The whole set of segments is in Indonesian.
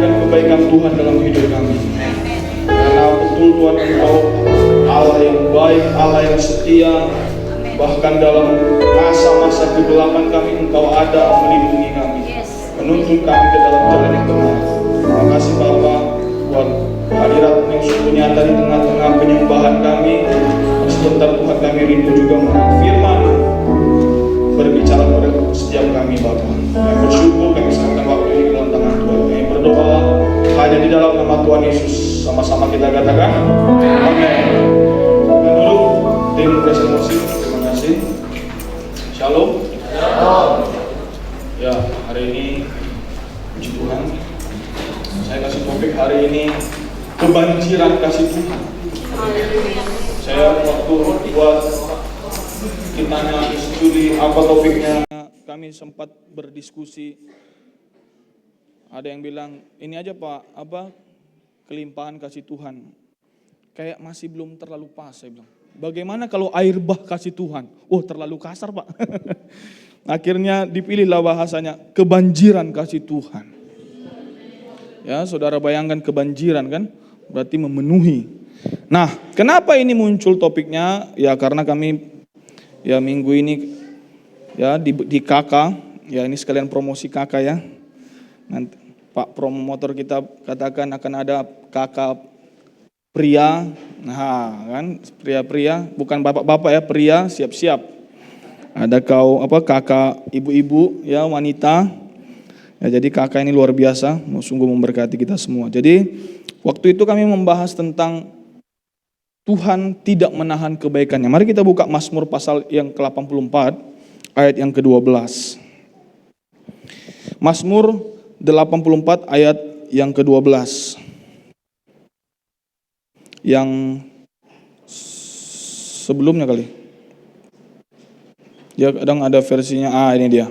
menyaksikan kebaikan Tuhan dalam hidup kami. Karena betul Tuhan Engkau Allah yang baik, Allah yang setia. Bahkan dalam masa-masa kegelapan kami Engkau ada melindungi kami, menuntun kami ke dalam jalan yang benar. Terima kasih Bapa buat hadirat yang sungguh nyata di tengah-tengah penyembahan kami. Sebentar Tuhan kami rindu juga mengenal firman berbicara pada setiap kami Bapa. Kami bersyukur kami serahkan waktu ini ke dalam tangan Tuhan. Kami berdoa hanya di dalam nama Tuhan Yesus. Sama-sama kita katakan amin. Dulu tim present worship. Terima kasih. Shalom. Ya, hari ini puji Tuhan. Saya kasih topik hari ini kebanjiran kasih Tuhan. Saya waktu buat kita studi apa topiknya, kami sempat berdiskusi. Ada yang bilang ini aja Pak, apa kelimpahan kasih Tuhan. Kayak masih belum terlalu pas, saya bilang. Bagaimana kalau air bah kasih Tuhan? Oh, terlalu kasar Pak. Akhirnya dipilihlah bahasanya kebanjiran kasih Tuhan. Ya, saudara bayangkan kebanjiran kan? Berarti memenuhi. Nah, kenapa ini muncul topiknya? Ya karena kami ya minggu ini ya di KK, ya ini sekalian promosi KK ya. Nanti Pak promotor kita katakan akan ada KK pria. Nah, kan pria-pria, bukan bapak-bapak ya, pria siap-siap. Ada kakak ibu-ibu ya, wanita. Ya, jadi kakak ini luar biasa, sungguh memberkati kita semua. Jadi waktu itu kami membahas tentang Tuhan tidak menahan kebaikannya. Mari kita buka Mazmur pasal yang ke-84 ayat yang ke-12. Mazmur 84 ayat yang ke-12. Yang sebelumnya kali. Ya kadang ada versinya, ini dia.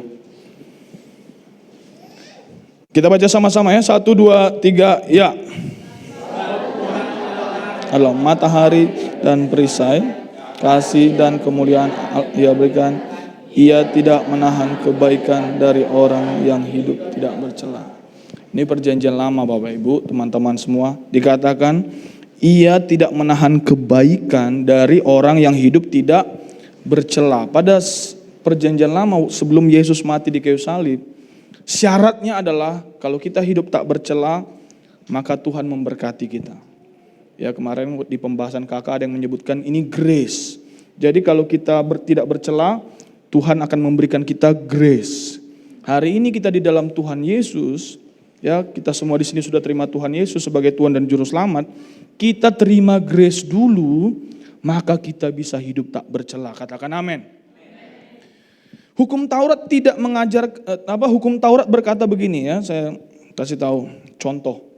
Kita baca sama-sama ya, 1, 2, 3, ya. Allah matahari dan perisai, kasih dan kemuliaan Ia berikan. Ia tidak menahan kebaikan dari orang yang hidup tidak bercela. Ini perjanjian lama Bapak Ibu, teman-teman semua. Dikatakan Ia tidak menahan kebaikan dari orang yang hidup tidak bercela. Pada perjanjian lama sebelum Yesus mati di kayu salib, syaratnya adalah kalau kita hidup tak bercela, maka Tuhan memberkati kita. Ya kemarin di pembahasan kakak ada yang menyebutkan ini grace. Jadi kalau kita tidak bercela, Tuhan akan memberikan kita grace. Hari ini kita di dalam Tuhan Yesus, ya kita semua di sini sudah terima Tuhan Yesus sebagai Tuhan dan Juru Selamat. Kita terima grace dulu, maka kita bisa hidup tak bercela. Katakan amin. Hukum Taurat tidak mengajar hukum Taurat berkata begini ya, saya kasih tahu contoh.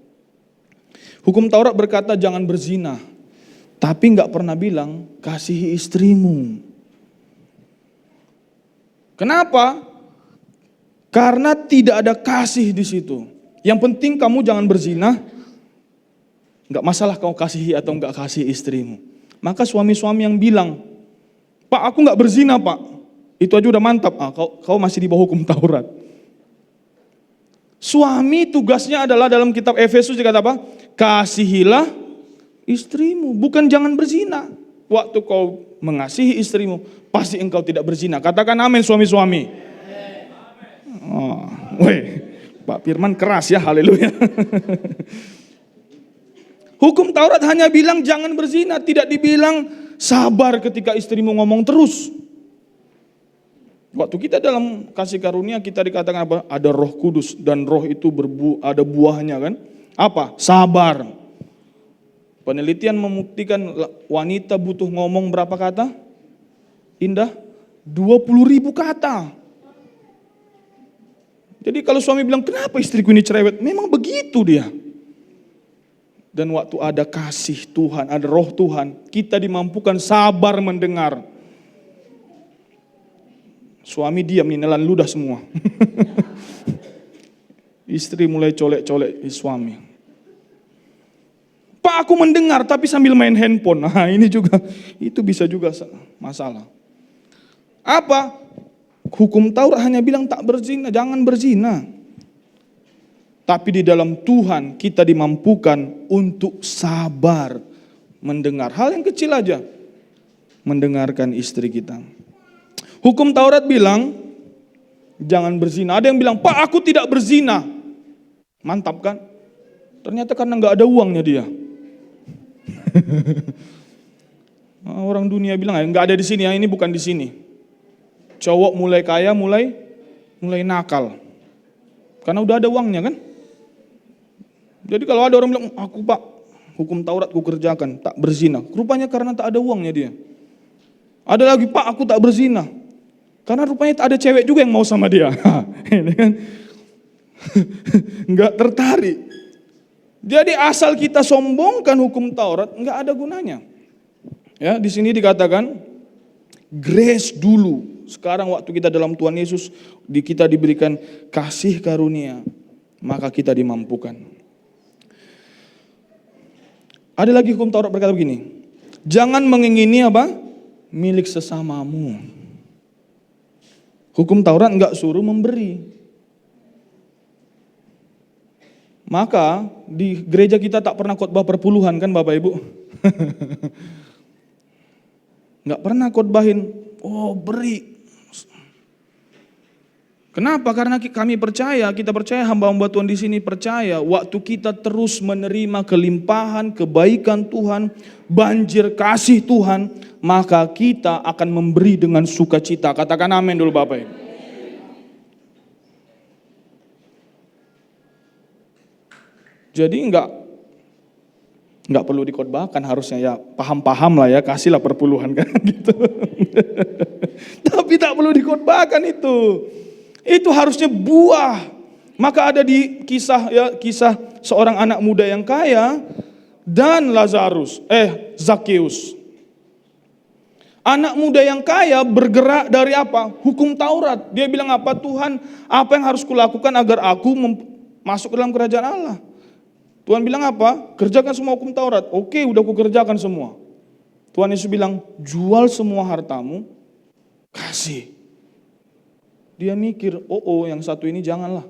Hukum Taurat berkata jangan berzina, tapi enggak pernah bilang kasihi istrimu. Kenapa? Karena tidak ada kasih di situ. Yang penting kamu jangan berzina. Enggak masalah kau kasihi atau enggak kasih istrimu. Maka suami-suami yang bilang, Pak aku enggak berzina Pak. Itu aja udah mantap. Kau masih di bawah hukum Taurat. Suami tugasnya adalah dalam kitab Efesus dikata apa? Kasihilah istrimu. Bukan jangan berzina. Waktu kau mengasihi istrimu, pasti engkau tidak berzina. Katakan amin suami-suami. Pak Firman keras ya, haleluya. Hukum Taurat hanya bilang jangan berzina, tidak dibilang sabar ketika istrimu ngomong terus. Waktu kita dalam kasih karunia kita dikatakan apa? Ada Roh Kudus dan Roh itu ada buahnya kan? Apa? Sabar. Penelitian membuktikan wanita butuh ngomong berapa kata? Indah? 20.000 kata. Jadi kalau suami bilang kenapa istriku ini cerewet? Memang begitu dia. Dan waktu ada kasih Tuhan, ada roh Tuhan, kita dimampukan sabar mendengar. Suami diam nih, nelan ludah semua. Istri mulai colek-colek suami. Pak aku mendengar tapi sambil main handphone. Nah ini juga, itu bisa juga masalah. Apa? Hukum Taurat hanya bilang tak berzina, jangan berzina. Tapi di dalam Tuhan kita dimampukan untuk sabar mendengar. Hal yang kecil aja. Mendengarkan istri kita. Hukum Taurat bilang, jangan berzina. Ada yang bilang, Pak, aku tidak berzina. Mantap kan? Ternyata karena nggak ada uangnya dia. Orang dunia bilang, nggak ada di sini, ya ini bukan di sini. Cowok mulai kaya, mulai nakal. Karena udah ada uangnya kan? Jadi kalau ada orang bilang, aku Pak, hukum Taurat ku kerjakan, tak berzina. Rupanya karena tak ada uangnya dia. Ada lagi, Pak, aku tak berzina. Karena rupanya tak ada cewek juga yang mau sama dia. Ini kan nggak tertarik. Jadi asal kita sombongkan hukum Taurat, nggak ada gunanya. Ya, di sini dikatakan grace dulu. Sekarang waktu kita dalam Tuhan Yesus, kita diberikan kasih karunia, maka kita dimampukan. Ada lagi hukum Taurat berkata begini, jangan mengingini apa? Milik sesamamu. Hukum Taurat enggak suruh memberi. Maka di gereja kita tak pernah khotbah perpuluhan kan Bapak Ibu? Enggak pernah khotbahin, oh beri. Kenapa? Karena kami percaya, kita percaya hamba-hamba Tuhan di sini percaya, waktu kita terus menerima kelimpahan, kebaikan Tuhan, banjir kasih Tuhan, maka kita akan memberi dengan sukacita. Katakan amin dulu Bapak Ibu. Jadi enggak perlu dikhotbahkan harusnya ya, paham-paham lah ya, kasihlah perpuluhan kan gitu. Tapi tak perlu dikhotbahkan itu. Itu harusnya buah. Maka ada di kisah seorang anak muda yang kaya dan Zakheus. Anak muda yang kaya bergerak dari apa? Hukum Taurat. Dia bilang apa? Tuhan, apa yang harus kulakukan agar aku masuk ke dalam kerajaan Allah? Tuhan bilang apa? Kerjakan semua hukum Taurat. Oke, udah aku kerjakan semua. Tuhan Yesus bilang, jual semua hartamu, kasih. Dia mikir, yang satu ini janganlah.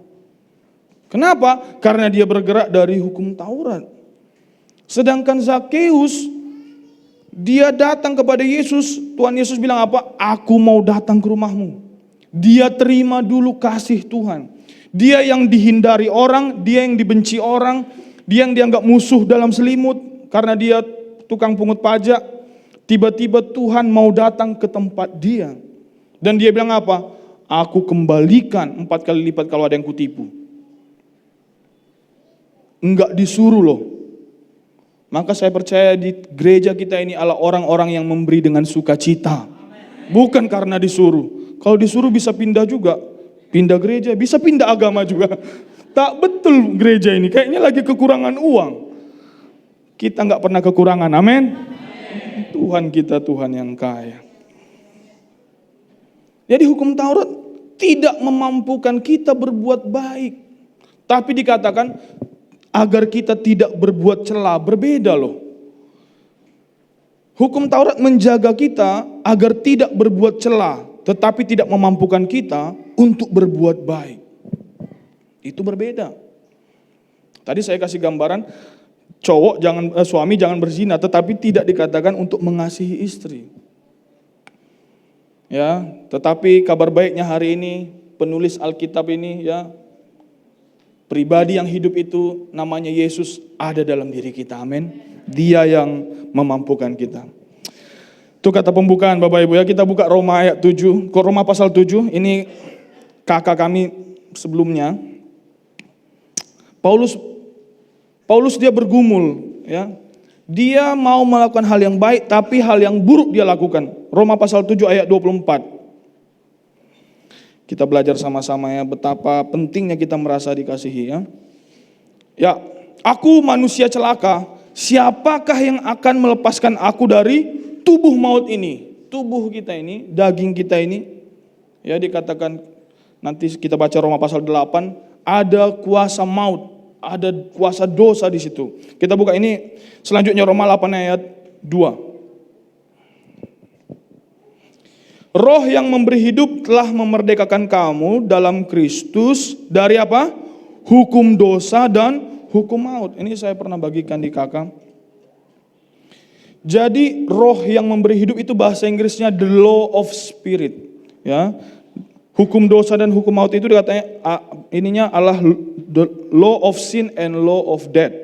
Kenapa? Karena dia bergerak dari hukum Taurat. Sedangkan Zakheus, dia datang kepada Yesus, Tuhan Yesus bilang apa? Aku mau datang ke rumahmu. Dia terima dulu kasih Tuhan. Dia yang dihindari orang, dia yang dibenci orang, dia yang dianggap musuh dalam selimut karena dia tukang pungut pajak. Tiba-tiba Tuhan mau datang ke tempat dia. Dan dia bilang apa? Aku kembalikan 4 kali lipat kalau ada yang kutipu. Enggak disuruh loh. Maka saya percaya di gereja kita ini adalah orang-orang yang memberi dengan sukacita. Bukan karena disuruh. Kalau disuruh bisa pindah juga. Pindah gereja, bisa pindah agama juga. Tak betul gereja ini, kayaknya lagi kekurangan uang. Kita enggak pernah kekurangan, amin. Tuhan kita Tuhan yang kaya. Jadi hukum Taurat tidak memampukan kita berbuat baik. Tapi dikatakan agar kita tidak berbuat cela, berbeda loh. Hukum Taurat menjaga kita agar tidak berbuat cela, tetapi tidak memampukan kita untuk berbuat baik. Itu berbeda. Tadi saya kasih gambaran, suami jangan berzina, tetapi tidak dikatakan untuk mengasihi istri. Ya, tetapi kabar baiknya hari ini penulis Alkitab ini ya, pribadi yang hidup itu namanya Yesus ada dalam diri kita, amin. Dia yang memampukan kita. Itu kata pembukaan Bapak Ibu ya, kita buka Roma ayat 7, Roma pasal 7, ini kakak kami sebelumnya. Paulus dia bergumul ya. Dia mau melakukan hal yang baik tapi hal yang buruk dia lakukan. Roma pasal 7 ayat 24. Kita belajar sama-sama ya betapa pentingnya kita merasa dikasihi ya. Ya, aku manusia celaka, siapakah yang akan melepaskan aku dari tubuh maut ini? Tubuh kita ini, daging kita ini. Ya dikatakan nanti kita baca Roma pasal 8, ada kuasa maut. Ada kuasa dosa di situ. Kita buka ini selanjutnya Roma 8 ayat 2. Roh yang memberi hidup telah memerdekakan kamu dalam Kristus dari apa? hukum dosa dan hukum maut. Ini saya pernah bagikan di kakak. Jadi roh yang memberi hidup itu bahasa Inggrisnya the law of spirit. Ya, hukum dosa dan hukum maut itu katanya ininya adalah the law of sin and law of death.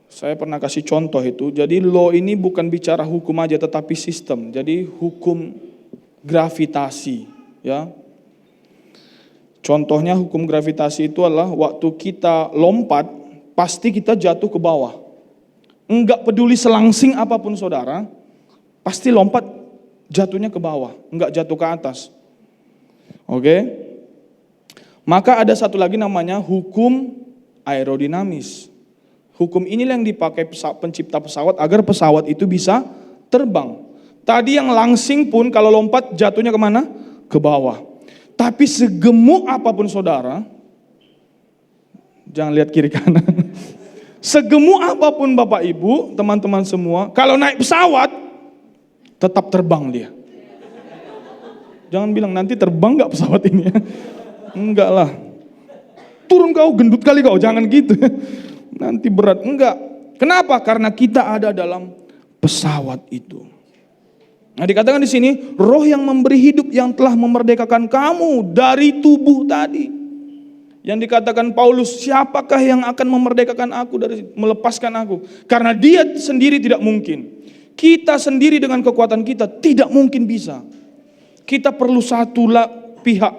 Saya pernah kasih contoh itu. Jadi law ini bukan bicara hukum aja tetapi sistem. Jadi hukum gravitasi, ya. Contohnya hukum gravitasi itu adalah waktu kita lompat pasti kita jatuh ke bawah. Enggak peduli selangsing apapun saudara, pasti lompat jatuhnya ke bawah, enggak jatuh ke atas. Oke? Maka ada satu lagi namanya hukum aerodinamis. Hukum inilah yang dipakai pencipta pesawat agar pesawat itu bisa terbang. Tadi yang langsing pun kalau lompat jatuhnya kemana? Ke bawah. Tapi segemuk apapun saudara, jangan lihat kiri kanan. Segemuk apapun Bapak Ibu, teman-teman semua, kalau naik pesawat, tetap terbang dia. Jangan bilang nanti terbang gak pesawat ini ya. Enggak lah. Turun kau, gendut kali kau, jangan gitu. Nanti berat, enggak. Kenapa? Karena kita ada dalam pesawat itu. Nah, dikatakan di sini, roh yang memberi hidup yang telah memerdekakan kamu dari tubuh tadi. Yang dikatakan Paulus, siapakah yang akan memerdekakan aku dari melepaskan aku? Karena dia sendiri tidak mungkin. Kita sendiri dengan kekuatan kita tidak mungkin bisa. Kita perlu satu pihak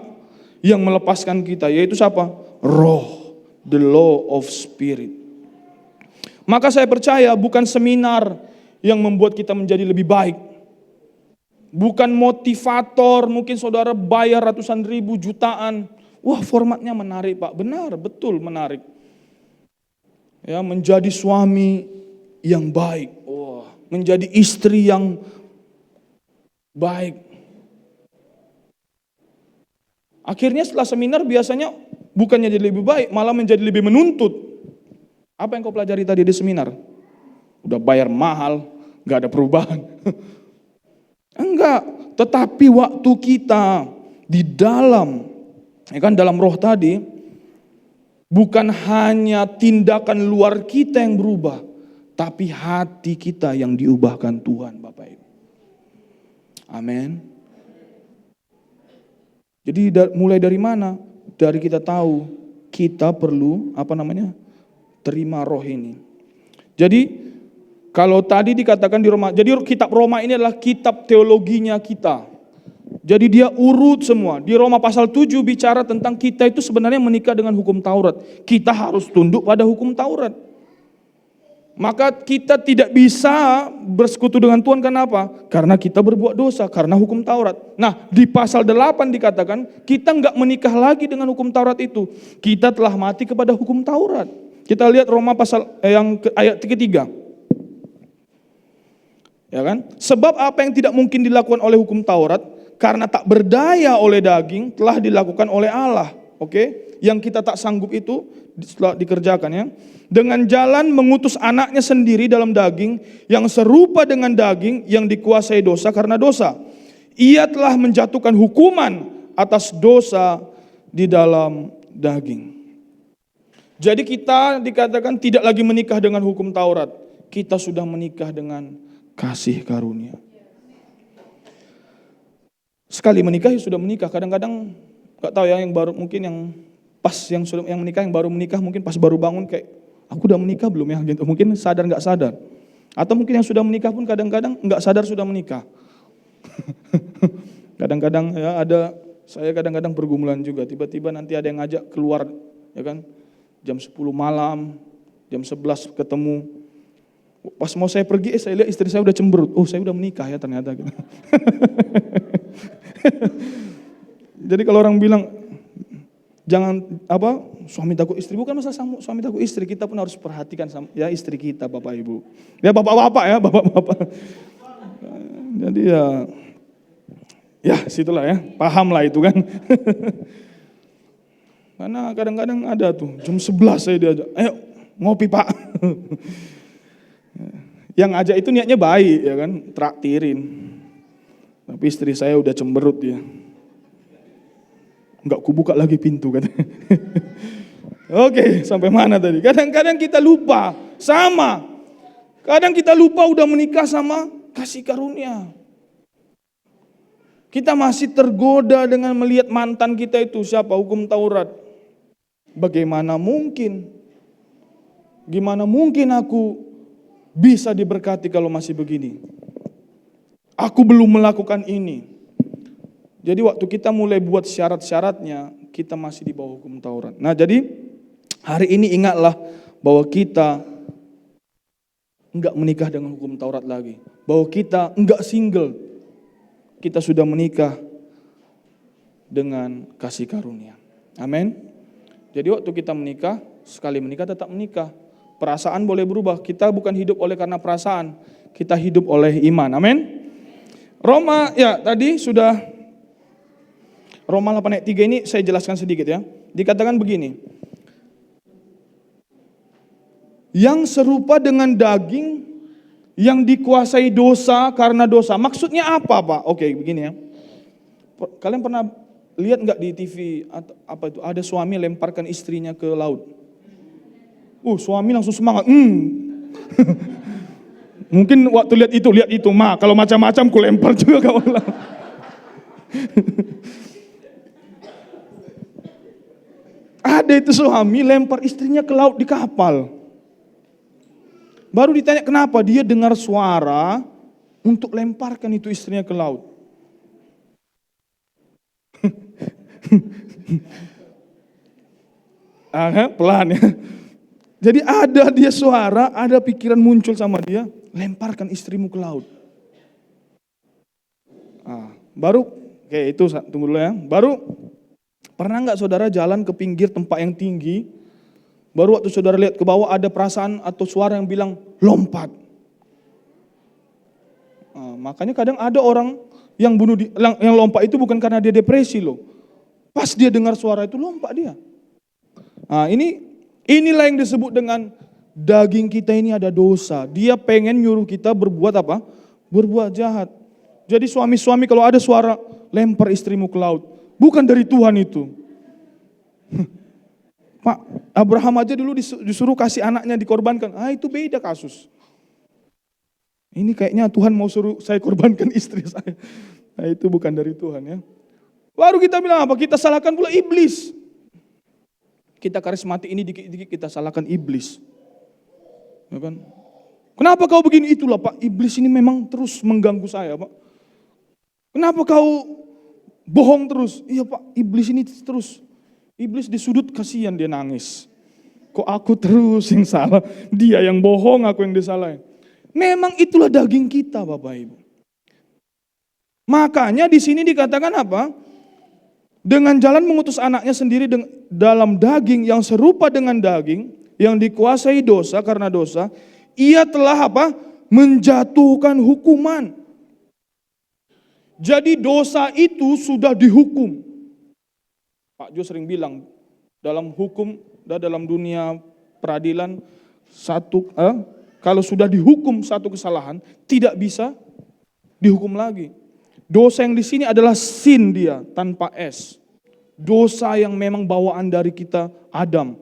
yang melepaskan kita, yaitu siapa? Roh, the law of spirit. Maka saya percaya bukan seminar yang membuat kita menjadi lebih baik. Bukan motivator, mungkin saudara bayar ratusan ribu, jutaan. Wah, formatnya menarik Pak, benar, betul menarik. Ya, menjadi suami yang baik, wah, menjadi istri yang baik. Akhirnya setelah seminar biasanya bukannya jadi lebih baik, malah menjadi lebih menuntut. Apa yang kau pelajari tadi di seminar? Udah bayar mahal, gak ada perubahan. Enggak, tetapi waktu kita di dalam, ya kan, dalam roh tadi, bukan hanya tindakan luar kita yang berubah, tapi hati kita yang diubahkan Tuhan, Bapak Ibu. Amin. Jadi mulai dari mana? Dari kita tahu kita perlu terima roh ini. Jadi kalau tadi dikatakan di Roma, jadi kitab Roma ini adalah kitab teologinya kita. Jadi dia urut semua. Di Roma pasal 7 bicara tentang kita itu sebenarnya menikah dengan hukum Taurat. Kita harus tunduk pada hukum Taurat. Maka kita tidak bisa bersekutu dengan Tuhan, kenapa? Karena kita berbuat dosa, karena hukum Taurat. Nah, di pasal 8 dikatakan kita enggak menikah lagi dengan hukum Taurat itu. Kita telah mati kepada hukum Taurat. Kita lihat Roma pasal ayat ketiga. Ya kan? Sebab apa yang tidak mungkin dilakukan oleh hukum Taurat, karena tak berdaya oleh daging, telah dilakukan oleh Allah. Oke? Yang kita tak sanggup itu setelah dikerjakan ya. Dengan jalan mengutus anaknya sendiri dalam daging, yang serupa dengan daging yang dikuasai dosa karena dosa. Ia telah menjatuhkan hukuman atas dosa di dalam daging. Jadi kita dikatakan tidak lagi menikah dengan hukum Taurat. Kita sudah menikah dengan kasih karunia. Sekali menikah ya sudah menikah. Kadang-kadang gak tahu ya, yang baru mungkin yang pas yang baru menikah mungkin pas baru bangun kayak aku udah menikah belum ya gitu. Mungkin sadar gak sadar. Atau mungkin yang sudah menikah pun kadang-kadang gak sadar sudah menikah. Kadang-kadang ya saya kadang-kadang bergumulan juga. Tiba-tiba nanti ada yang ngajak keluar ya kan. Jam 10 malam, jam 11 ketemu. Pas mau saya pergi, saya lihat istri saya udah cemberut. Oh, saya udah menikah ya ternyata. Gitu. Jadi kalau orang bilang, jangan suami takut istri, bukan masalah suami takut istri, kita pun harus perhatikan ya istri kita, Bapak Ibu. Ya bapak-bapak ya, bapak-bapak. Jadi ya situlah ya, paham lah itu kan. Karena kadang-kadang ada tuh, jam 11 saya diajak, ayo ngopi Pak. Yang ngajak itu niatnya baik ya kan, traktirin. Tapi istri saya udah cemberut dia. Enggak kubuka lagi pintu katanya. Oke, sampai mana tadi? Kadang-kadang kita lupa sama. Kadang kita lupa udah menikah sama kasih karunia. Kita masih tergoda dengan melihat mantan kita itu siapa? Hukum Taurat. Bagaimana mungkin? Gimana mungkin aku bisa diberkati kalau masih begini? Aku belum melakukan ini. Jadi waktu kita mulai buat syarat-syaratnya, kita masih di bawah hukum Taurat. Nah jadi hari ini ingatlah bahwa kita enggak menikah dengan hukum Taurat lagi. Bahwa kita enggak single. Kita sudah menikah dengan kasih karunia. Amin. Jadi waktu kita menikah, sekali menikah tetap menikah. Perasaan boleh berubah. Kita bukan hidup oleh karena perasaan. Kita hidup oleh iman. Amin. Roma, ya tadi sudah Roma 8 ayat 3 ini saya jelaskan sedikit ya. Dikatakan begini. Yang serupa dengan daging yang dikuasai dosa karena dosa. Maksudnya apa Pak? Oke begini ya. Kalian pernah lihat nggak di TV atau apa itu ada suami lemparkan istrinya ke laut? Suami langsung semangat. Mungkin waktu lihat itu mah kalau macam-macam ku lempar juga kawan. Ada itu suami lempar istrinya ke laut di kapal. Baru ditanya kenapa, dia dengar suara untuk lemparkan itu istrinya ke laut. Pelan ya. Jadi ada dia suara, ada pikiran muncul sama dia, lemparkan istrimu ke laut. Baru, oke itu tunggu dulu ya. Baru pernah nggak saudara jalan ke pinggir tempat yang tinggi, baru waktu saudara lihat ke bawah ada perasaan atau suara yang bilang lompat. Makanya kadang ada orang yang yang lompat itu bukan karena dia depresi loh. Pas dia dengar suara itu lompat dia. Inilah yang disebut dengan daging kita ini ada dosa. Dia pengen nyuruh kita berbuat apa? Berbuat jahat. Jadi suami-suami kalau ada suara lempar istrimu ke laut, bukan dari Tuhan itu. Pak, Abraham aja dulu disuruh kasih anaknya dikorbankan. Itu beda kasus. Ini kayaknya Tuhan mau suruh saya korbankan istri saya. Itu bukan dari Tuhan ya. Baru kita bilang apa? Kita salahkan pula iblis. Kita karismatik ini dikit-dikit kita salahkan iblis. Ya kan? Kenapa kau begini? Itulah Pak, iblis ini memang terus mengganggu saya Pak. Kenapa kau bohong terus? Iya Pak, iblis ini terus. Iblis di sudut kasihan dia nangis. Kok aku terus yang salah? Dia yang bohong, aku yang disalahin. Memang itulah daging kita Bapak Ibu. Makanya di sini dikatakan apa? Dengan jalan mengutus anaknya sendiri dalam daging yang serupa dengan daging yang dikuasai dosa karena dosa, ia telah apa? Menjatuhkan hukuman. Jadi dosa itu sudah dihukum. Pak Jo sering bilang dalam hukum dan dalam dunia peradilan kalau sudah dihukum satu kesalahan tidak bisa dihukum lagi. Dosa yang di sini adalah sin dia tanpa s. Dosa yang memang bawaan dari kita Adam.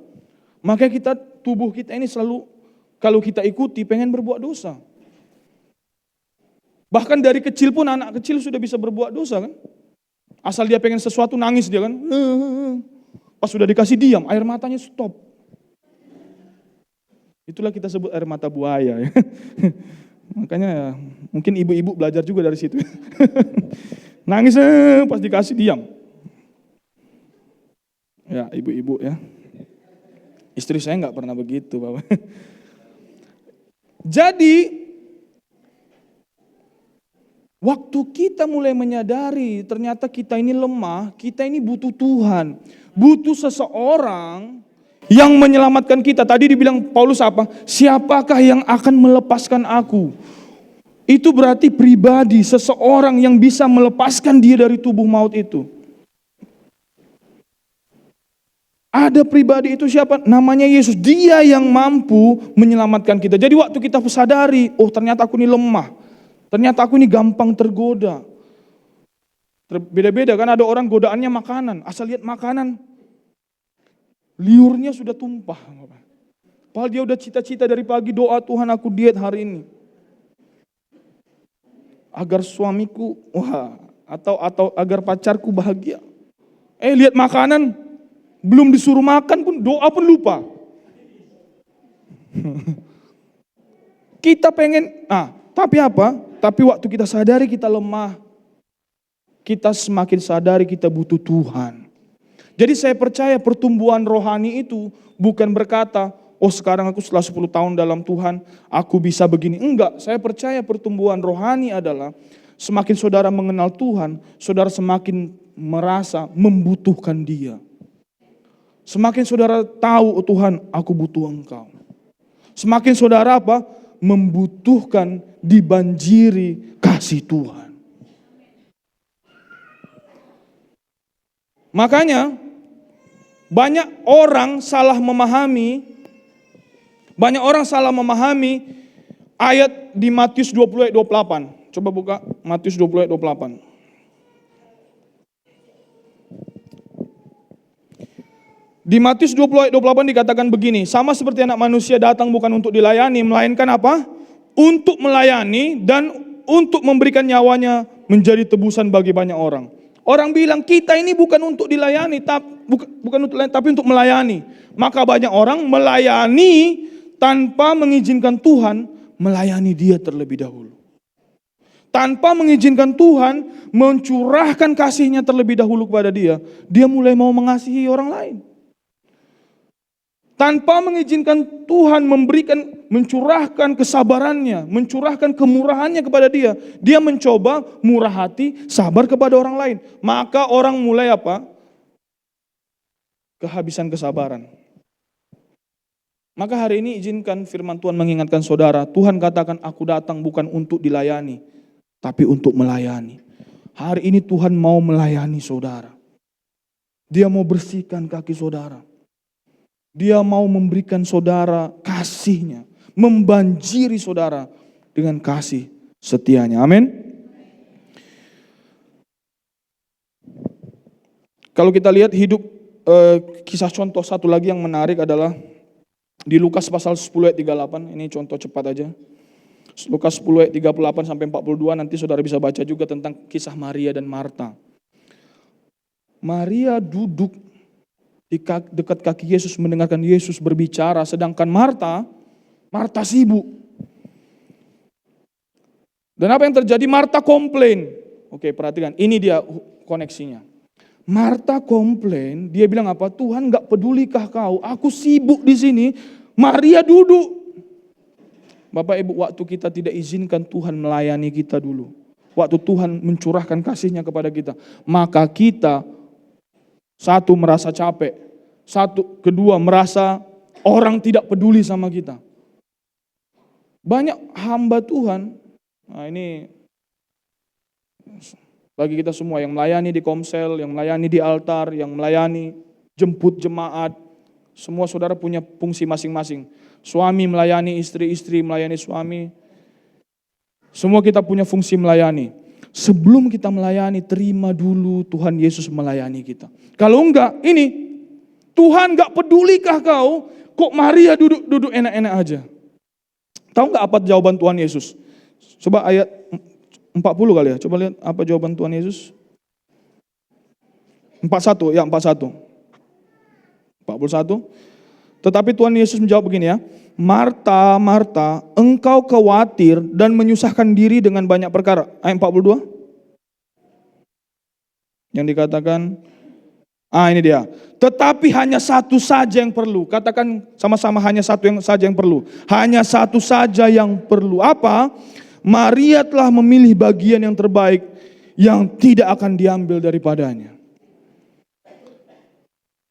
Maka tubuh kita ini selalu kalau kita ikuti pengen berbuat dosa. Bahkan dari kecil pun anak kecil sudah bisa berbuat dosa kan. Asal dia pengen sesuatu nangis dia kan. Pas sudah dikasih diam, air matanya stop. Itulah kita sebut air mata buaya ya. Makanya ya, mungkin ibu-ibu belajar juga dari situ. Nangis pas dikasih diam. Ya ibu-ibu ya. Istri saya nggak pernah begitu Bapak. Jadi waktu kita mulai menyadari ternyata kita ini lemah, kita ini butuh Tuhan. Butuh seseorang yang menyelamatkan kita. Tadi dibilang Paulus apa? Siapakah yang akan melepaskan aku? Itu berarti pribadi, seseorang yang bisa melepaskan dia dari tubuh maut itu. Ada pribadi itu siapa? Namanya Yesus. Dia yang mampu menyelamatkan kita. Jadi waktu kita sadari, oh ternyata aku ini lemah. Ternyata aku ini gampang tergoda. Beda-beda kan, ada orang godaannya makanan. Asal lihat makanan, liurnya sudah tumpah. Padahal dia udah cita-cita dari pagi, doa, Tuhan aku diet hari ini. Agar suamiku, atau agar pacarku bahagia. Lihat makanan, belum disuruh makan pun doa pun lupa. Kita pengen, tapi apa? Tapi waktu kita sadari kita lemah, kita semakin sadari kita butuh Tuhan. Jadi saya percaya pertumbuhan rohani itu bukan berkata, sekarang aku setelah 10 tahun dalam Tuhan, aku bisa begini. Enggak, saya percaya pertumbuhan rohani adalah semakin saudara mengenal Tuhan, saudara semakin merasa membutuhkan Dia. Semakin saudara tahu, Tuhan, aku butuh Engkau. Semakin saudara apa? Membutuhkan, dibanjiri kasih Tuhan. Makanya banyak orang salah memahami ayat di Matius 20 ayat 28. Coba buka Matius 20 ayat 28. Di Matius 20 ayat 28 dikatakan begini, sama seperti anak manusia datang bukan untuk dilayani, melainkan apa? Untuk melayani dan untuk memberikan nyawanya menjadi tebusan bagi banyak orang. Orang bilang kita ini bukan untuk dilayani, tapi untuk melayani. Maka banyak orang melayani tanpa mengizinkan Tuhan melayani dia terlebih dahulu. Tanpa mengizinkan Tuhan mencurahkan kasihnya terlebih dahulu kepada dia, dia mulai mau mengasihi orang lain. Tanpa mengizinkan Tuhan mencurahkan kesabarannya, mencurahkan kemurahannya kepada dia, dia mencoba murah hati, sabar kepada orang lain. Maka orang mulai apa? Kehabisan kesabaran. Maka hari ini izinkan firman Tuhan mengingatkan saudara, Tuhan katakan aku datang bukan untuk dilayani, tapi untuk melayani. Hari ini Tuhan mau melayani saudara. Dia mau bersihkan kaki saudara. Dia mau memberikan saudara kasih-Nya, membanjiri saudara dengan kasih setianya. Amin. Kalau kita lihat hidup kisah contoh satu lagi yang menarik adalah di Lukas pasal 10 ayat 38. Ini contoh cepat aja. Lukas 10 ayat 38 sampai 42, nanti saudara bisa baca juga tentang kisah Maria dan Marta. Maria duduk di dekat kaki Yesus mendengarkan Yesus berbicara, sedangkan Marta sibuk. Dan apa yang terjadi? Marta komplain. Oke, perhatikan, ini dia koneksinya. Marta komplain, dia bilang apa? Tuhan gak pedulikah kau? Aku sibuk di sini. Maria duduk. Bapak Ibu, waktu kita tidak izinkan Tuhan melayani kita dulu, waktu Tuhan mencurahkan kasih-Nya kepada kita, maka kita satu merasa capek, kedua merasa orang tidak peduli sama kita. Banyak hamba Tuhan, nah ini bagi kita semua yang melayani di komsel, yang melayani di altar, yang melayani jemput jemaat, semua saudara punya fungsi masing-masing. Suami melayani istri, istri melayani suami. Semua kita punya fungsi melayani. Sebelum kita melayani, terima dulu Tuhan Yesus melayani kita. Kalau enggak, ini Tuhan enggak pedulikah kau? Kok Maria duduk enak-enak aja? Tahu enggak apa jawaban Tuhan Yesus? Coba ayat 40 kali ya. Coba lihat apa jawaban Tuhan Yesus. 41. Tetapi Tuhan Yesus menjawab begini ya. Marta, Marta, engkau khawatir dan menyusahkan diri dengan banyak perkara. Ayat 42. Yang dikatakan, ini dia. Tetapi hanya satu saja yang perlu. Katakan sama-sama, hanya satu saja yang perlu. Hanya satu saja yang perlu. Apa? Maria telah memilih bagian yang terbaik yang tidak akan diambil daripadanya.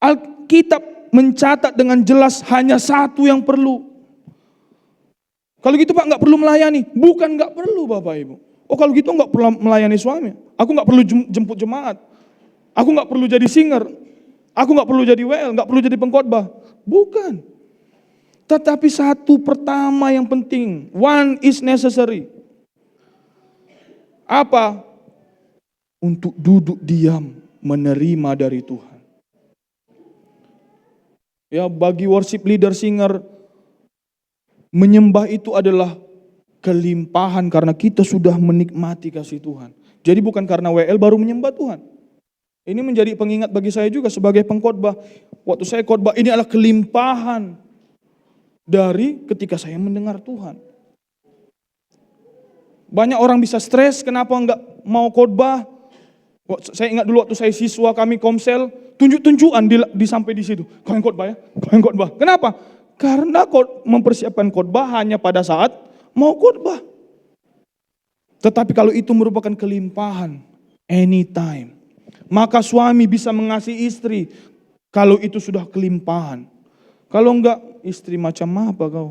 Alkitab mencatat dengan jelas hanya satu yang perlu. Kalau gitu Pak nggak perlu melayani. Bukan nggak perlu Bapak Ibu. Kalau gitu nggak perlu melayani suami. Aku nggak perlu jemput jemaat. Aku nggak perlu jadi singer. Aku nggak perlu jadi WL, nggak perlu jadi pengkhotbah. Bukan. Tetapi satu pertama yang penting. One is necessary. Apa? untuk duduk diam menerima dari Tuhan. Ya, bagi worship leader, singer, menyembah itu adalah kelimpahan karena kita sudah menikmati kasih Tuhan. Jadi bukan karena WL baru menyembah Tuhan. Ini menjadi pengingat bagi saya juga sebagai pengkhotbah. Waktu saya khotbah, ini adalah kelimpahan dari ketika saya mendengar Tuhan. Banyak orang bisa stres, kenapa enggak mau khotbah? Saya ingat dulu waktu saya siswa, kami komsel, tunjuk-tunjukan di sampai di situ. Kau yang khotbah ya, kau yang khotbah. Kenapa? Karena mempersiapkan khotbah hanya pada saat mau khotbah. Tetapi kalau itu merupakan kelimpahan, anytime. Maka suami bisa mengasihi istri kalau itu sudah kelimpahan. Kalau enggak, istri macam apa kau?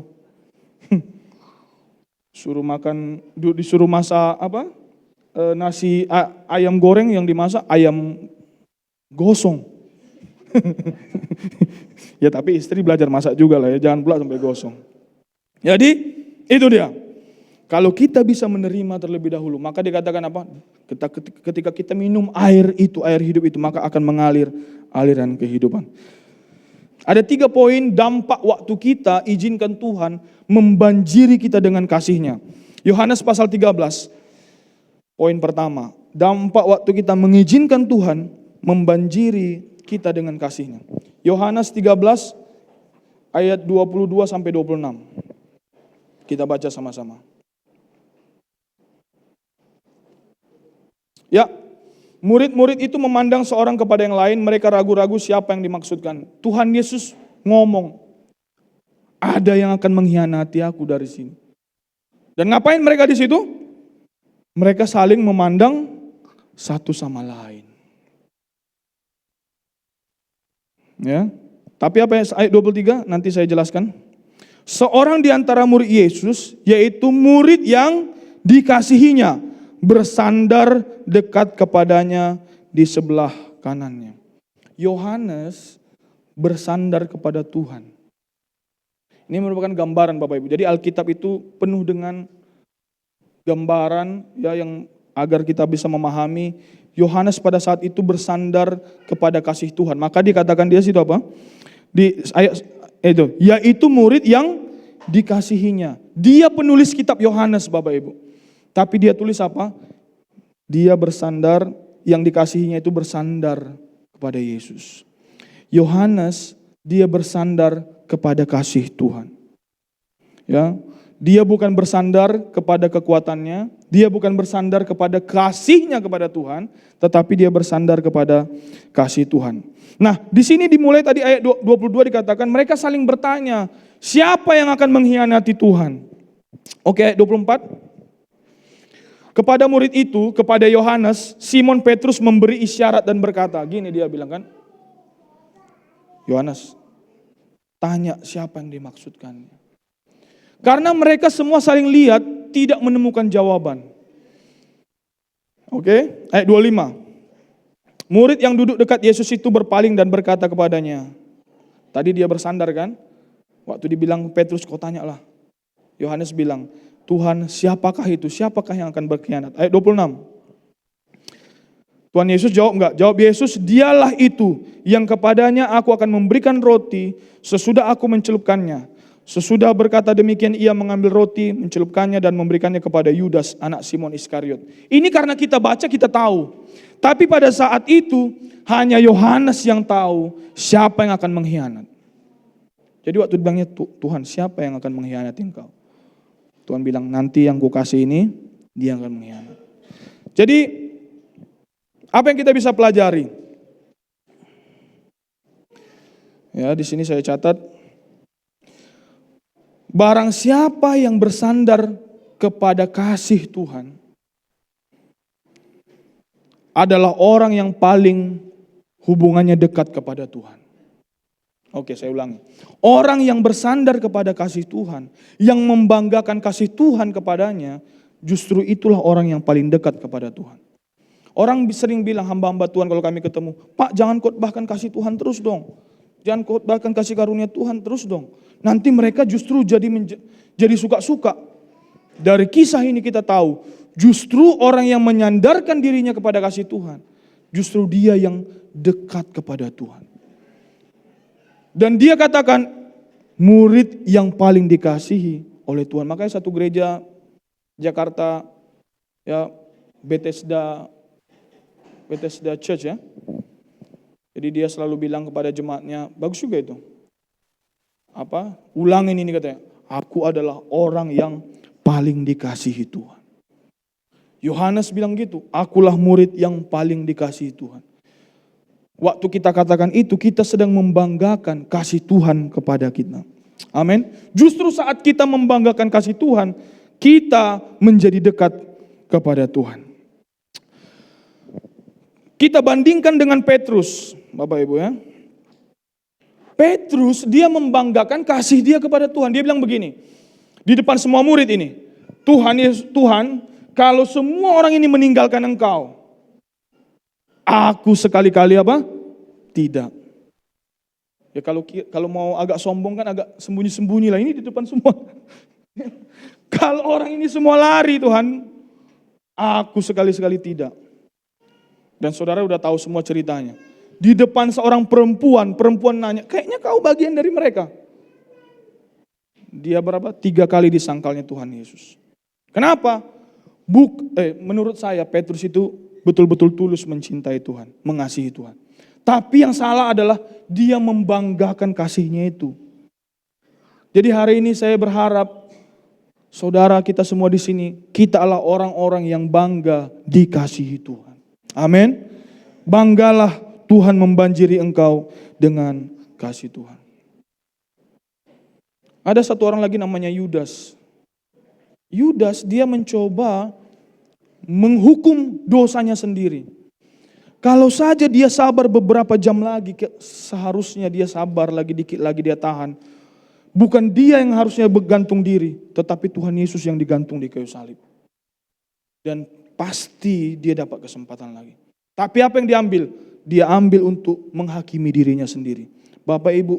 Suruh makan, disuruh masak apa? Nasi ayam goreng yang dimasak ayam gosong. Ya tapi istri belajar masak juga lah ya, jangan pula sampai gosong. Jadi itu dia. Kalau kita bisa menerima terlebih dahulu, maka dikatakan apa? Ketika kita minum air itu, air hidup itu, maka akan mengalir aliran kehidupan. Ada 3 poin dampak waktu kita izinkan Tuhan membanjiri kita dengan kasih-Nya. Yohanes pasal 13, poin pertama, dampak waktu kita mengizinkan Tuhan membanjiri kita dengan kasih-Nya. Yohanes 13 ayat 22 sampai 26. Kita baca sama-sama. Ya, murid-murid itu memandang seorang kepada yang lain, mereka ragu-ragu siapa yang dimaksudkan. Tuhan Yesus ngomong, ada yang akan mengkhianati aku dari sini. Dan ngapain mereka di situ? Mereka saling memandang satu sama lain. Ya, tapi apa ya, ayat 23 nanti saya jelaskan. Seorang di antara murid Yesus, yaitu murid yang dikasihinya, bersandar dekat kepadanya di sebelah kanannya. Yohanes bersandar kepada Tuhan. Ini merupakan gambaran Bapak Ibu. Jadi Alkitab itu penuh dengan gambaran ya yang agar kita bisa memahami. Yohanes pada saat itu bersandar kepada kasih Tuhan. Maka dikatakan dia situ apa? Di ayat itu, yaitu murid yang dikasihinya. Dia penulis kitab Yohanes Bapak Ibu. Tapi dia tulis apa? Dia bersandar, yang dikasihinya itu bersandar kepada Yesus. Yohanes, dia bersandar kepada kasih Tuhan. Ya, dia bukan bersandar kepada kekuatannya, dia bukan bersandar kepada kasihnya kepada Tuhan, tetapi dia bersandar kepada kasih Tuhan. Nah, di sini dimulai tadi ayat 22 dikatakan mereka saling bertanya, siapa yang akan mengkhianati Tuhan? Oke, ayat 24. Kepada murid itu, kepada Yohanes, Simon Petrus memberi isyarat dan berkata, gini dia bilang kan, Yohanes, tanya siapa yang dimaksudkan. Karena mereka semua saling lihat, tidak menemukan jawaban. Oke, ayat 25. Murid yang duduk dekat Yesus itu berpaling dan berkata kepadanya. Tadi dia bersandar kan, waktu dibilang Petrus kau tanyalah. Yohanes bilang, Tuhan siapakah itu? Siapakah yang akan berkhianat? Ayat 26. Tuhan Yesus jawab enggak? Jawab Yesus, dialah itu yang kepadanya aku akan memberikan roti sesudah aku mencelupkannya. Sesudah berkata demikian ia mengambil roti, mencelupkannya dan memberikannya kepada Yudas anak Simon Iskariot. Ini karena kita baca kita tahu. Tapi pada saat itu hanya Yohanes yang tahu siapa yang akan mengkhianat. Jadi waktu dibilangnya Tuhan siapa yang akan mengkhianati engkau? Tuhan bilang nanti yang kukasih ini dia akan mengkhianat. Jadi apa yang kita bisa pelajari? Ya, di sini saya catat barang siapa yang bersandar kepada kasih Tuhan adalah orang yang paling hubungannya dekat kepada Tuhan. Oke, saya ulangi. Orang yang bersandar kepada kasih Tuhan, yang membanggakan kasih Tuhan kepadanya, justru itulah orang yang paling dekat kepada Tuhan. Orang sering bilang hamba-hamba Tuhan kalau kami ketemu, Pak jangan khotbahkan kasih Tuhan terus dong. Jangan khotbahkan kasih karunia Tuhan terus dong. Nanti mereka justru jadi suka-suka. Dari kisah ini kita tahu, Justru orang yang menyandarkan dirinya kepada kasih Tuhan, justru dia yang dekat kepada Tuhan. Dan dia katakan murid yang paling dikasihi oleh Tuhan. Makanya satu gereja Jakarta, ya, Bethesda Church, ya. Jadi dia selalu bilang kepada jemaatnya, bagus juga itu. Ulangin ini katanya. Aku adalah orang yang paling dikasihi Tuhan. Yohanes bilang gitu, akulah murid yang paling dikasihi Tuhan. Waktu kita katakan itu, kita sedang membanggakan kasih Tuhan kepada kita. Amin. Justru saat kita membanggakan kasih Tuhan, kita menjadi dekat kepada Tuhan. Kita bandingkan dengan Petrus, Bapak Ibu, ya. Petrus dia membanggakan kasih dia kepada Tuhan. Dia bilang begini, di depan semua murid ini, Tuhan, kalau semua orang ini meninggalkan Engkau, aku sekali-kali tidak. Ya kalau mau agak sombong kan agak sembunyi-sembunyi lah, ini di depan semua. Kalau orang ini semua lari Tuhan, aku sekali-sekali tidak. Dan saudara udah tahu semua ceritanya. Di depan seorang perempuan nanya, kayaknya kau bagian dari mereka. Dia 3 kali disangkalnya Tuhan Yesus. Kenapa? Menurut saya Petrus itu betul-betul tulus mencintai Tuhan, mengasihi Tuhan. Tapi yang salah adalah dia membanggakan kasihnya itu. Jadi hari ini saya berharap saudara kita semua di sini, kita adalah orang-orang yang bangga dikasihi Tuhan. Amin. Banggalah Tuhan membanjiri engkau dengan kasih Tuhan. Ada satu orang lagi namanya Yudas. Yudas dia mencoba menghukum dosanya sendiri. Kalau saja dia sabar beberapa jam lagi, seharusnya dia sabar lagi dikit lagi dia tahan. Bukan dia yang harusnya bergantung diri, tetapi Tuhan Yesus yang digantung di kayu salib. Dan pasti dia dapat kesempatan lagi. Tapi apa yang diambil? Dia ambil untuk menghakimi dirinya sendiri. Bapak Ibu,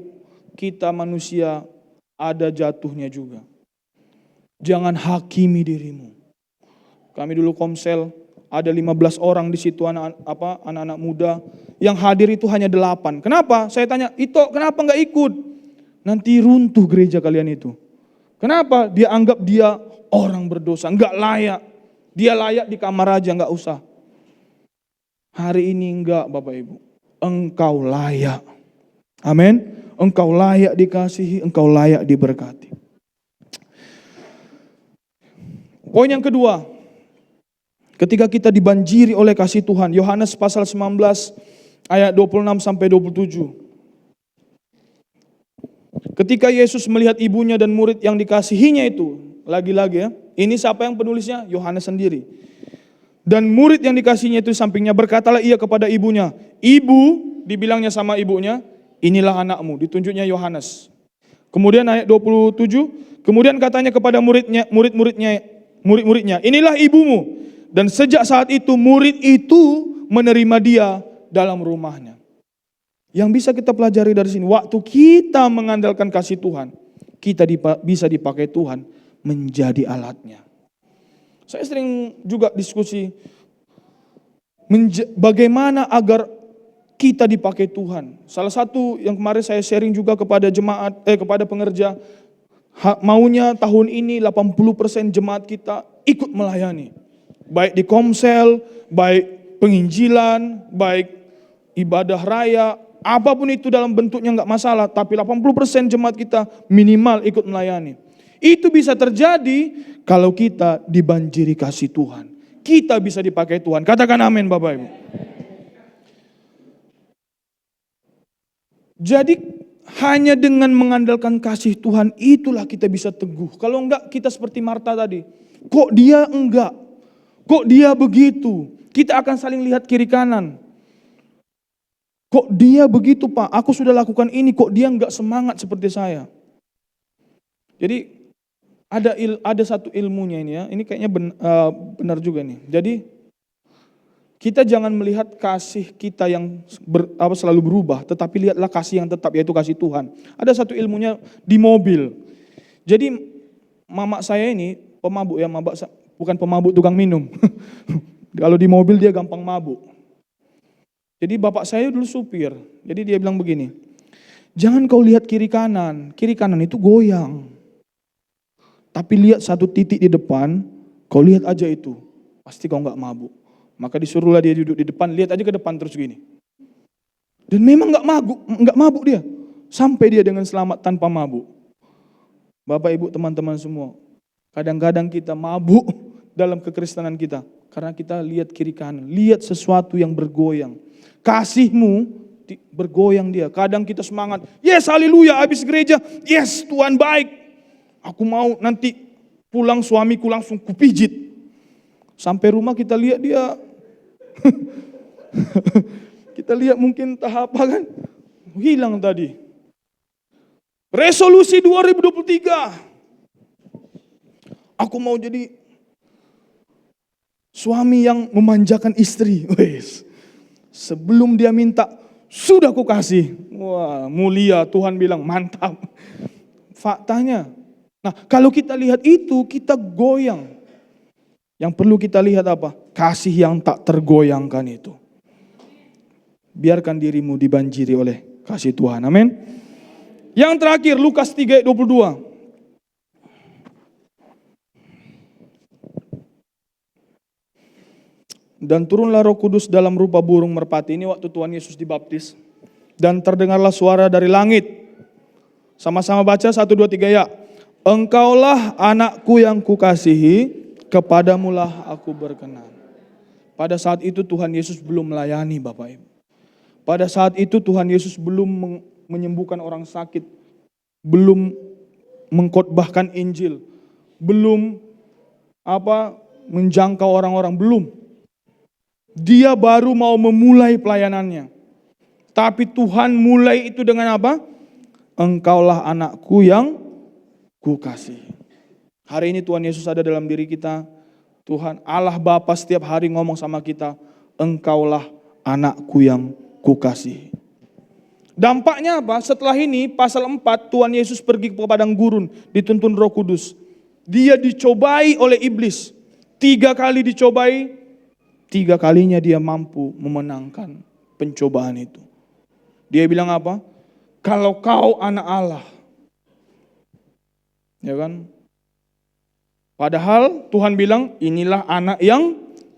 kita manusia ada jatuhnya juga. Jangan hakimi dirimu. Kami dulu komsel, ada 15 orang di situ anak-anak muda, yang hadir itu hanya 8. Kenapa? Saya tanya, Ito kenapa enggak ikut? Nanti runtuh gereja kalian itu. Kenapa? Dia anggap dia orang berdosa, enggak layak. Dia layak di kamar aja, enggak usah. Hari ini enggak Bapak Ibu. Engkau layak. Amin. Engkau layak dikasihi, engkau layak diberkati. Poin yang kedua, ketika kita dibanjiri oleh kasih Tuhan, Yohanes pasal 19 ayat 26 sampai 27. Ketika Yesus melihat ibunya dan murid yang dikasihinya itu, lagi-lagi ya, ini siapa yang penulisnya? Yohanes sendiri. Dan murid yang dikasihnya itu sampingnya, berkatalah ia kepada ibunya, "Ibu," dibilangnya sama ibunya, "inilah anakmu." Ditunjuknya Yohanes. Kemudian ayat 27, kemudian katanya kepada murid-muridnya, "Inilah ibumu." Dan sejak saat itu murid itu menerima dia dalam rumahnya. Yang bisa kita pelajari dari sini, waktu kita mengandalkan kasih Tuhan, kita bisa dipakai Tuhan menjadi alatnya. Saya sering juga diskusi bagaimana agar kita dipakai Tuhan. Salah satu yang kemarin saya sharing juga kepada kepada pengerja, maunya tahun ini 80% jemaat kita ikut melayani. Baik di komsel, baik penginjilan, baik ibadah raya, apapun itu dalam bentuknya enggak masalah, tapi 80% jemaat kita minimal ikut melayani. Itu bisa terjadi kalau kita dibanjiri kasih Tuhan. Kita bisa dipakai Tuhan. Katakan amin Bapak Ibu. Jadi hanya dengan mengandalkan kasih Tuhan itulah kita bisa teguh. Kalau enggak kita seperti Marta tadi. Kok dia enggak? Kok dia begitu? Kita akan saling lihat kiri kanan. Kok dia begitu Pak? Aku sudah lakukan ini, kok dia enggak semangat seperti saya? Jadi ada satu ilmunya ini ya. Ini kayaknya benar juga nih. Jadi kita jangan melihat kasih kita yang selalu berubah, tetapi lihatlah kasih yang tetap, yaitu kasih Tuhan. Ada satu ilmunya di mobil. Jadi mama saya ini pemabuk ya, bukan pemabuk tukang minum. Kalau di mobil dia gampang mabuk. Jadi bapak saya dulu supir, jadi dia bilang begini, jangan kau lihat kiri kanan itu goyang. Tapi lihat satu titik di depan, kau lihat aja itu, pasti kau nggak mabuk. Maka disuruhlah dia duduk di depan, lihat aja ke depan terus gini. Dan memang nggak mabuk dia, sampai dia dengan selamat tanpa mabuk. Bapak ibu teman-teman semua, kadang-kadang kita mabuk dalam kekristenan kita, karena kita lihat kiri kanan, lihat sesuatu yang bergoyang. Kasihmu bergoyang dia. Kadang kita semangat, yes haleluya, habis gereja, yes Tuhan baik. Aku mau nanti pulang suamiku langsung kupijit. Sampai rumah kita lihat dia, kita lihat mungkin tahap apa kan, hilang tadi. Resolusi 2023, aku mau jadi suami yang memanjakan istri. Wes. Sebelum dia minta, sudah ku kasih. Wah, mulia, Tuhan bilang mantap. Faktanya. Nah, kalau kita lihat itu, kita goyang. Yang perlu kita lihat apa? Kasih yang tak tergoyangkan itu. Biarkan dirimu dibanjiri oleh kasih Tuhan. Amin. Yang terakhir, Lukas 3 ayat 22. Dan turunlah Roh Kudus dalam rupa burung merpati. Ini waktu Tuhan Yesus dibaptis. Dan terdengarlah suara dari langit. Sama-sama baca 1, 2, 3 ya. Engkaulah anakku yang kukasihi, kepadamulah aku berkenan. Pada saat itu Tuhan Yesus belum melayani Bapak Ibu. Pada saat itu Tuhan Yesus belum menyembuhkan orang sakit. Belum mengkhotbahkan Injil. Belum menjangkau orang-orang, belum. Dia baru mau memulai pelayanannya. Tapi Tuhan mulai itu dengan apa? Engkaulah anakku yang kukasihi. Hari ini Tuhan Yesus ada dalam diri kita. Tuhan Allah Bapa setiap hari ngomong sama kita, engkaulah anakku yang kukasihi. Dampaknya apa? Setelah ini pasal 4 Tuhan Yesus pergi ke padang gurun, dituntun Roh Kudus. Dia dicobai oleh iblis. 3 kali dicobai, 3 kalinya dia mampu memenangkan pencobaan itu. Dia bilang apa? Kalau kau anak Allah. Ya kan? Padahal Tuhan bilang inilah anak yang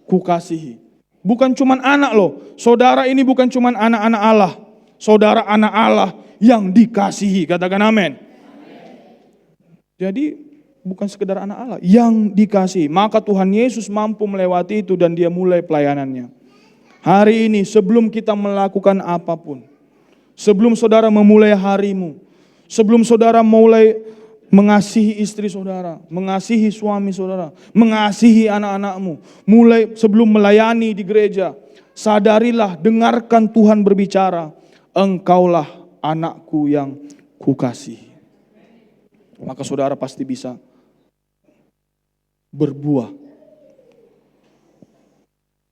kukasihi. Bukan cuman anak loh. Saudara ini bukan cuman anak-anak Allah. Saudara anak Allah yang dikasihi. Katakan amin. Jadi bukan sekedar anak Allah yang dikasihi. Maka Tuhan Yesus mampu melewati itu dan dia mulai pelayanannya. Hari ini sebelum kita melakukan apapun, sebelum saudara memulai harimu, sebelum saudara mulai mengasihi istri saudara, mengasihi suami saudara, mengasihi anak-anakmu, mulai sebelum melayani di gereja, sadarilah, dengarkan Tuhan berbicara, engkaulah anakku yang kukasihi. Maka saudara pasti bisa berbuah.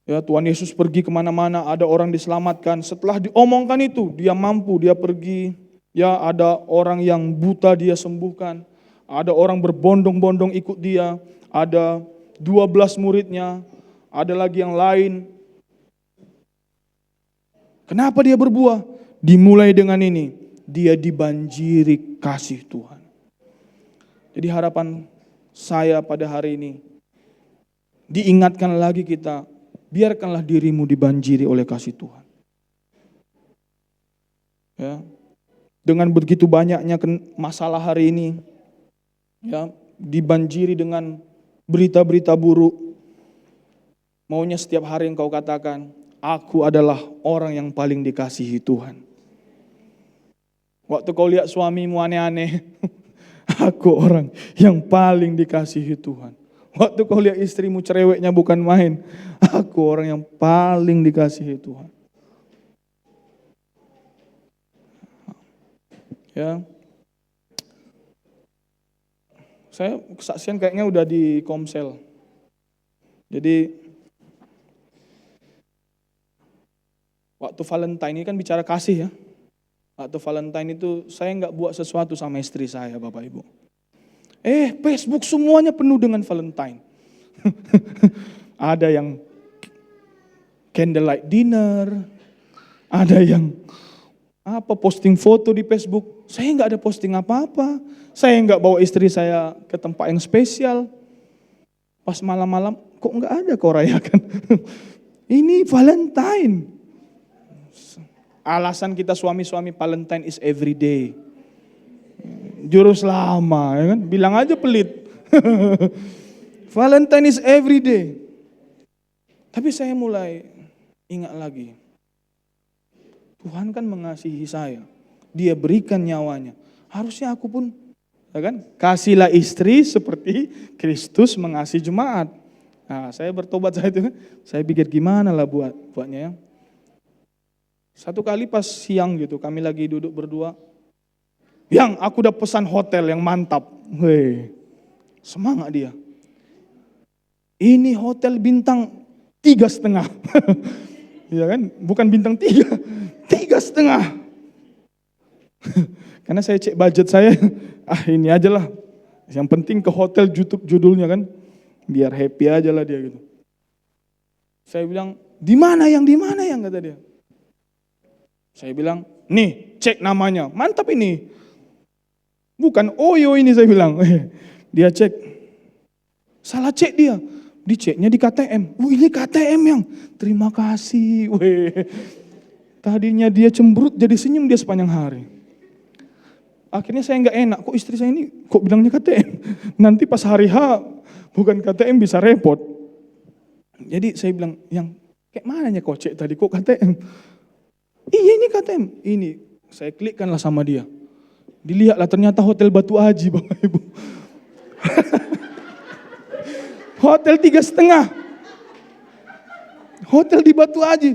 Ya, Tuhan Yesus pergi kemana-mana, ada orang diselamatkan. Setelah diomongkan itu, dia mampu, dia pergi. Ya, ada orang yang buta dia sembuhkan. Ada orang berbondong-bondong ikut dia. Ada 12 muridnya. Ada lagi yang lain. Kenapa dia berbuah? Dimulai dengan ini. Dia dibanjiri kasih Tuhan. Jadi harapan saya pada hari ini, diingatkan lagi kita, biarkanlah dirimu dibanjiri oleh kasih Tuhan. Ya, dengan begitu banyaknya masalah hari ini, ya, dibanjiri dengan berita-berita buruk, maunya setiap hari engkau katakan, aku adalah orang yang paling dikasihi Tuhan. Waktu kau lihat suamimu aneh-aneh, aku orang yang paling dikasihi Tuhan. Waktu kau lihat istrimu cerewetnya bukan main, aku orang yang paling dikasihi Tuhan. Ya, saya kesaksian kayaknya udah di Komsel. Jadi waktu Valentine ini kan bicara kasih ya. Waktu Valentine itu saya nggak buat sesuatu sama istri saya, Bapak Ibu. Facebook semuanya penuh dengan Valentine. Ada yang candlelight dinner, ada yang posting foto di Facebook. Saya nggak ada posting apa-apa. Saya nggak bawa istri saya ke tempat yang spesial. Pas malam-malam, kok nggak ada kau rayakan? Ini Valentine. Alasan kita suami-suami Valentine is every day. Jurus lama, ya kan? Bilang aja pelit. Valentine is every day. Tapi saya mulai ingat lagi. Tuhan kan mengasihi saya. Dia berikan nyawanya. Harusnya aku pun, ya kan? Kasihlah istri seperti Kristus mengasihi jemaat. Nah, saya bertobat saya pikir gimana lah buatnya ya. Satu kali pas siang gitu, kami lagi duduk berdua. Yang aku udah pesan hotel yang mantap. Weh, semangat dia. Ini hotel bintang 3,5. Ya kan, bukan bintang 3, 3,5. Karena saya cek budget saya, ini aja lah. Yang penting ke hotel YouTube judulnya kan, biar happy aja lah dia gitu. Saya bilang, di mana yang kata dia. Saya bilang, nih cek namanya, mantap ini. Bukan Oyo ini saya bilang. Dia cek, salah cek dia. Diceknya di KTM. Ini KTM yang, terima kasih. Tadinya dia cemberut jadi senyum dia sepanjang hari. Akhirnya saya nggak enak, kok istri saya ini kok bilangnya KTM. Nanti pas hari H bukan KTM bisa repot. Jadi saya bilang, yang kayak mananya kok cek tadi kok KTM. Iya ini KTM. Ini saya klikkanlah sama dia. Dilihatlah ternyata Hotel Batu Aji Bapak Ibu. Hotel 3,5. Hotel di Batu Aji.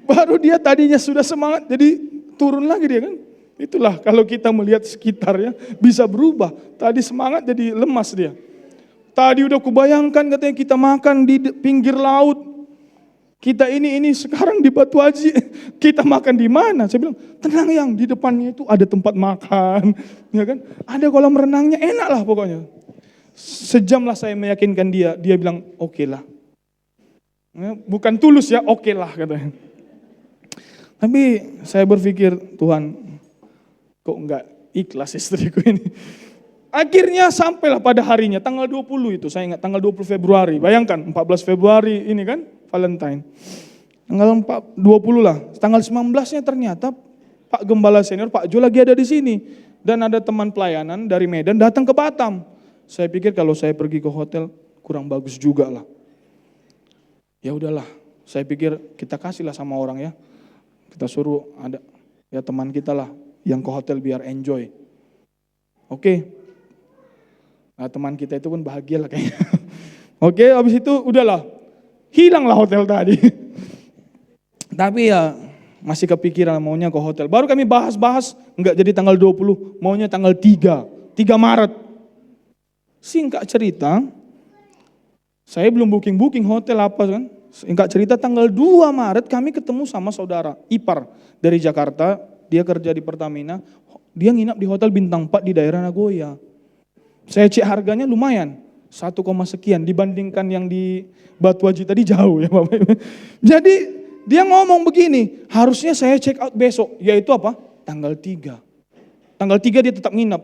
Baru dia tadinya sudah semangat jadi turun lagi dia kan. Itulah kalau kita melihat sekitarnya bisa berubah. Tadi semangat jadi lemas dia. Tadi udah kubayangkan katanya kita makan di pinggir laut. Kita ini sekarang di Batu Aji, kita makan di mana? Saya bilang, tenang yang di depannya itu ada tempat makan, ya kan? Ada kolam renangnya, enak lah pokoknya. Sejam lah saya meyakinkan dia bilang oke lah. Bukan tulus ya, oke lah katanya. Tapi saya berpikir, Tuhan, kok enggak ikhlas istriku ini. Akhirnya sampailah pada harinya, tanggal 20 itu, saya ingat tanggal 20 Februari. Bayangkan, 14 Februari ini kan, Valentine. Tanggal 20 lah, tanggal 19-nya ternyata Pak Gembala Senior, Pak Jo lagi ada di sini. Dan ada teman pelayanan dari Medan datang ke Batam. Saya pikir kalau saya pergi ke hotel, kurang bagus juga lah. Ya udahlah, saya pikir kita kasihlah sama orang ya. Kita suruh ada ya teman kita lah yang ke hotel biar enjoy. Oke. Nah teman kita itu pun bahagia lah kayaknya. Oke, habis itu udahlah. Hilanglah hotel tadi. Tapi ya masih kepikiran maunya ke hotel. Baru kami bahas-bahas, enggak jadi tanggal 20, maunya tanggal 3 Maret. Singkat cerita, saya belum booking hotel apa kan. Singkat cerita tanggal 2 Maret kami ketemu sama saudara ipar dari Jakarta. Dia kerja di Pertamina, dia nginap di hotel bintang 4 di daerah Nagoya. Saya cek harganya lumayan, 1, sekian dibandingkan yang di Batu Aji tadi jauh ya Bapak Ibu. Jadi dia ngomong begini, harusnya saya check out besok, yaitu apa? Tanggal 3. Tanggal 3 dia tetap nginap.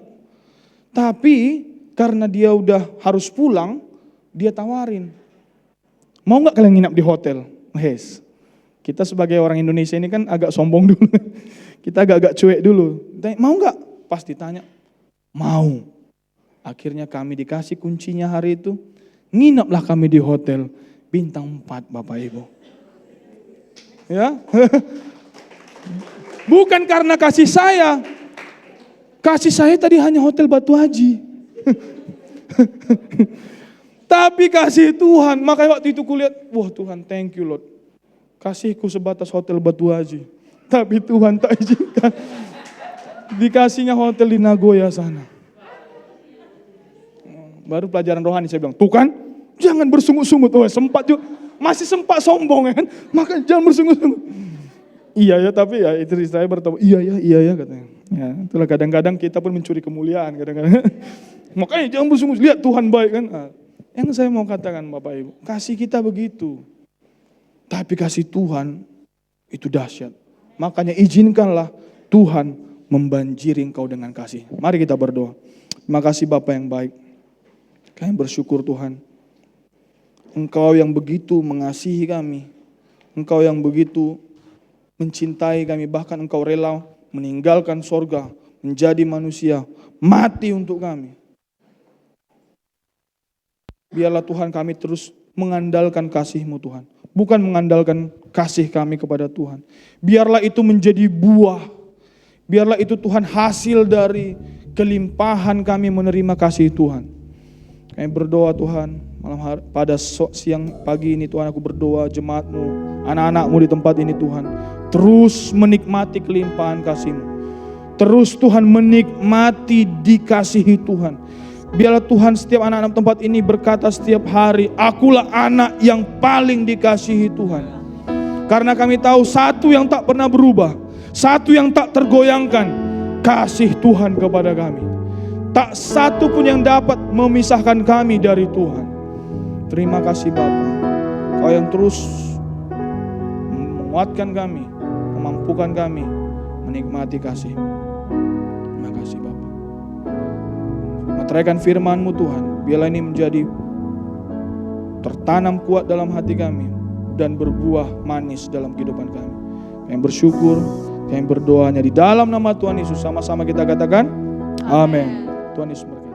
Tapi karena dia udah harus pulang, dia tawarin. Mau gak kalian nginap di hotel? Yes. Kita sebagai orang Indonesia ini kan agak sombong dulu. Kita agak-agak cuek dulu. Mau gak? Pas ditanya, mau. Akhirnya kami dikasih kuncinya hari itu. Nginaplah kami di hotel bintang 4 Bapak Ibu. Ya. Bukan karena kasih saya. Kasih saya tadi hanya hotel Batu Aji. Tapi kasih Tuhan. Makanya waktu itu kulihat, wah Tuhan thank you Lord. Kasihku sebatas hotel Batu Aji. Tapi Tuhan tak izinkan. Dikasihnya hotel di Nagoya sana. Baru pelajaran rohani saya bilang, tuh kan jangan bersungut-sungut. Oh, sempat juga, masih sempat sombong ya kan. Maka jangan bersungut-sungut. Iya ya, tapi ya itu saya bertemu, iya ya katanya. Ya, itulah kadang-kadang kita pun mencuri kemuliaan kadang-kadang. Makanya jangan bersungut, lihat Tuhan baik kan. Yang saya mau katakan Bapak Ibu, kasih kita begitu. Tapi kasih Tuhan itu dahsyat. Makanya izinkanlah Tuhan membanjiri engkau dengan kasih. Mari kita berdoa. Terima kasih Bapa yang baik. Kami bersyukur Tuhan. Engkau yang begitu mengasihi kami. Engkau yang begitu mencintai kami. Bahkan Engkau rela meninggalkan sorga, menjadi manusia, mati untuk kami. Biarlah Tuhan kami terus mengandalkan kasih-Mu Tuhan. Bukan mengandalkan kasih kami kepada Tuhan. Biarlah itu menjadi buah. Biarlah itu Tuhan hasil dari kelimpahan kami menerima kasih Tuhan. Kami berdoa Tuhan, malam hari, pada siang pagi ini Tuhan aku berdoa jemaat-Mu, anak-anak-Mu di tempat ini Tuhan. Terus menikmati kelimpahan kasih-Mu. Terus Tuhan menikmati dikasihi Tuhan. Biarlah Tuhan setiap anak-anak tempat ini berkata setiap hari, akulah anak yang paling dikasihi Tuhan. Karena kami tahu satu yang tak pernah berubah, satu yang tak tergoyangkan, kasih Tuhan kepada kami. Tak satu pun yang dapat memisahkan kami dari Tuhan. Terima kasih Bapa, Kau yang terus menguatkan kami, memampukan kami menikmati kasih-Mu. Terima kasih Bapa. Meteraikan firman-Mu Tuhan, biarlah ini menjadi tertanam kuat dalam hati kami dan berbuah manis dalam kehidupan kami. Kami bersyukur, kami berdoanya di dalam nama Tuhan Yesus. Sama-sama kita katakan, amin. Tuhan Yesus berkati.